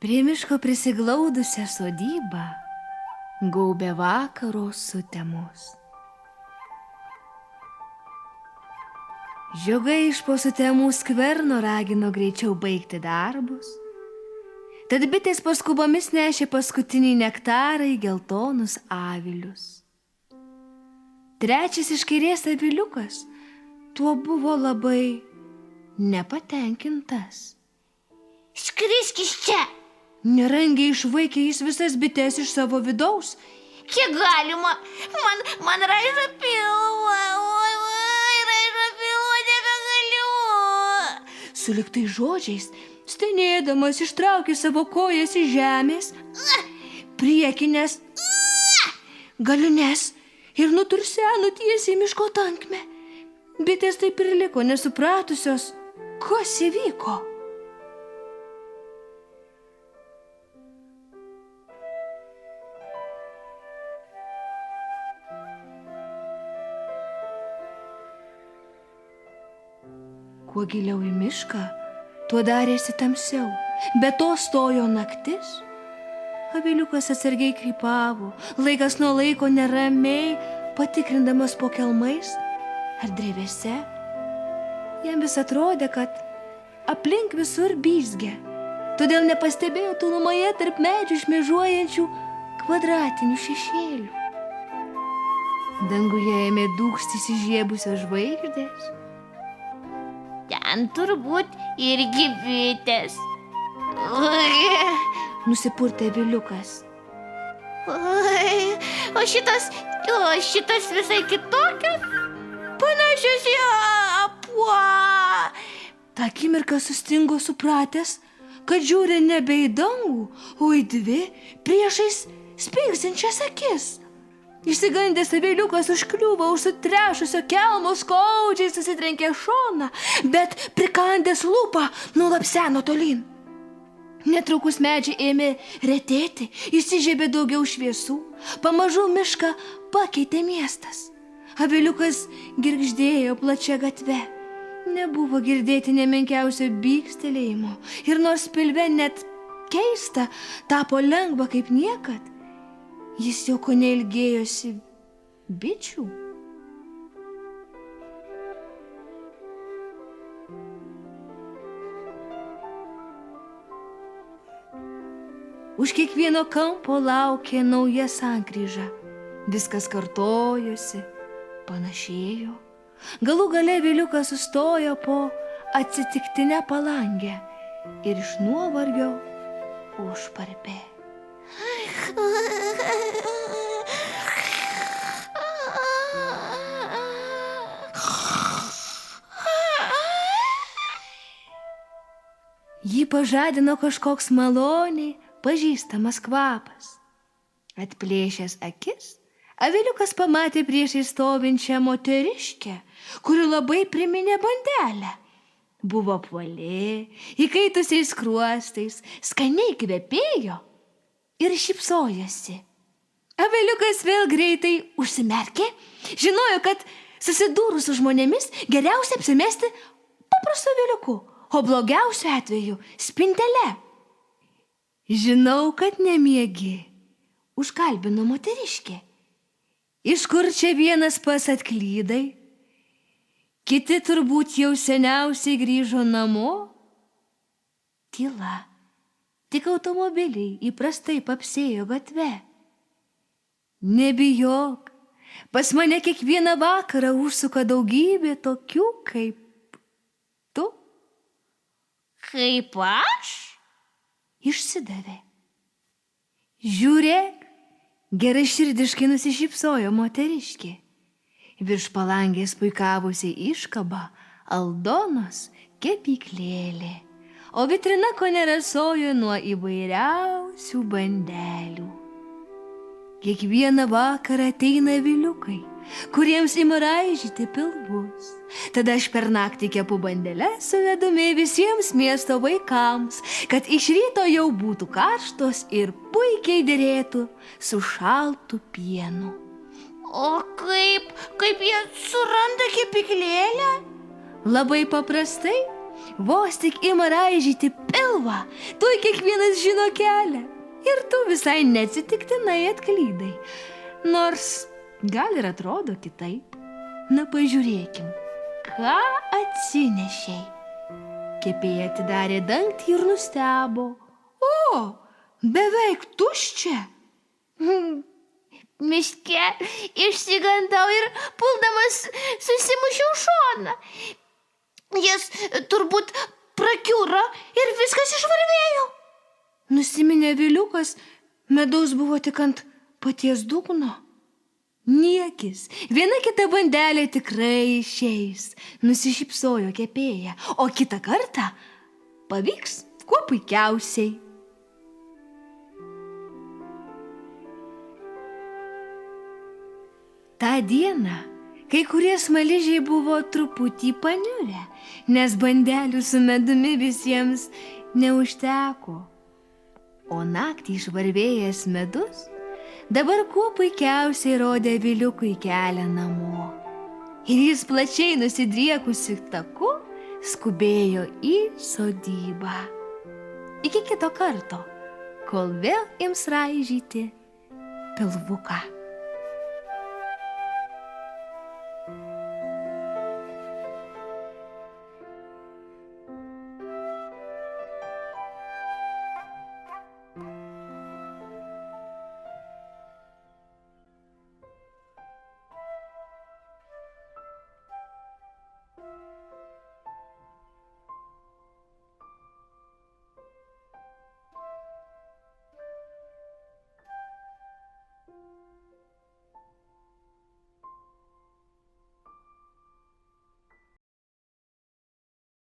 Prie miško prisiglaudusią sodybą gaubė vakaro sutemos. Žiogai iš po sutemų skverno ragino greičiau baigti darbus, tad bitės paskubomis nešė paskutinį nektarą į geltonus avilius. Trečias iš kairės aviliukas tuo buvo labai nepatenkintas. Skrisk iš čia! Nerangiai išvaikė jis visas bites iš savo vidaus. Kiek galima? Man raižo pilvą. Raižo pilvą, nebegaliu. Sulig tai žodžiais, stenėdamas ištraukė savo kojas iš žemės, priekinės, galines ir nuturseno tiesiai miško tankmę. Bitės taip ir liko nesupratusios, kas įvyko. Kuo giliau į mišką, tuo darėsi tamsiau. Be to stojo naktis. Aviliukas atsargiai krypavo, laikas nuo laiko neramiai, patikrindamas po kelmais ar drevėse. Jam vis atrodė, kad aplink visur byzgia, todėl nepastebėjo tolumoje tarp medžių šmėžuojančių kvadratinių šešėlių. Danguje ėmė dūksti įsižiebusios žvaigždės. Ten turbūt irgi bitės. Nusipurtė aviliukas. O šitas visai kitokios. Panašios į apuą. Ta akimirką sustingo supratęs, kad žiūri nebe į dangų, o į dvi priešais spingsinčias akis. Išsigandęs aviliukas užkliuvo už sutrešusio kelmo, skaudžiai susitrenkė šoną, bet prikandęs lūpą nulapseno tolyn. Netrukus medžiai ėmė retėti, įsižiebė daugiau šviesų, pamažu mišką pakeitė miestas. Aviliukas girgždėjo plačia gatve. Nebuvo girdėti nemenkiausio bykstelėjimo ir nors pilve net keista, tapo lengva kaip niekad. Jis jau kone ilgėjosi bičių. Už kiekvieno kampo laukė nauja sankryža. Viskas kartojosi, panašėjo. Galų gale aviliukas sustojo po atsitiktinę palangę ir iš nuovargio užparpė. Jį pažadino kažkoks maloniai pažįstamas kvapas. Atplėšęs akis, aviliukas pamatė priešais stovinčią moteriškę, kuri labai priminė bandelę. Buvo apvali, įkaitusiais skruostais, skaniai kvepėjo ir šypsojosi. Aviliukas vėl greitai užsimerkė, žinojo, kad susidūrus su žmonėmis geriausia apsimesti paprastu aviliuku, o blogiausiu atveju spintele. Žinau, kad nemiegi, užkalbino moteriškė. Iš kur čia vienas pas atklydai? Kiti turbūt jau seniausiai grįžo namo? Tyla. Tik automobiliai įprastai papsėjo gatve. Nebijok, pas mane kiekvieną vakarą užsuka daugybė tokių kaip tu. Kaip aš? Išsidavė. Žiūrėk, geraširdiškai nusišypsojo moteriškė. Virš palangės puikavusi iškaba Aldonos kepyklėlė, o vitrina kone rasojo nuo įvairiausių bandelių. Kiekvieną vakarą ateina aviliukai, kuriems ima raižyti pilvus. Tada aš per naktį kepu bandeles su medumi visiems miesto vaikams, kad iš ryto jau būtų karštos ir puikiai derėtų su šaltu pienu. O kaip jie suranda kepyklėlę? Labai paprastai, vos tik ima raižyti pilvą, tuoj kiekvienas žino kelią. Ir tu visai neatsitiktinai atklydai. Nors gal ir atrodo kitaip. Na, pažiūrėkim, ką atsinešei. Kepėja atidarė dangtį ir nustebo. O, beveik tuščia. Miške išsigandau ir puldamas susimušiau šoną. Jis turbūt prakiuro ir viskas išvarvėjo. Nusiminė Viliukas, medaus buvo tik ant paties dugno. Niekis, viena kita bandelė tikrai išeis, nusišypsojo kepėja, o kitą kartą pavyks kuo puikiausiai. Ta diena kai kurie smaližiai buvo truputį paniurę, nes bandelių su medumi visiems neužteko. O naktį išvarvėjęs medus dabar kuo puikiausiai rodė Viliukui kelią namo. Ir jis plačiai nusidriekusiu taku skubėjo į sodybą. Iki kito karto, kol vėl ims raižyti pilvuką.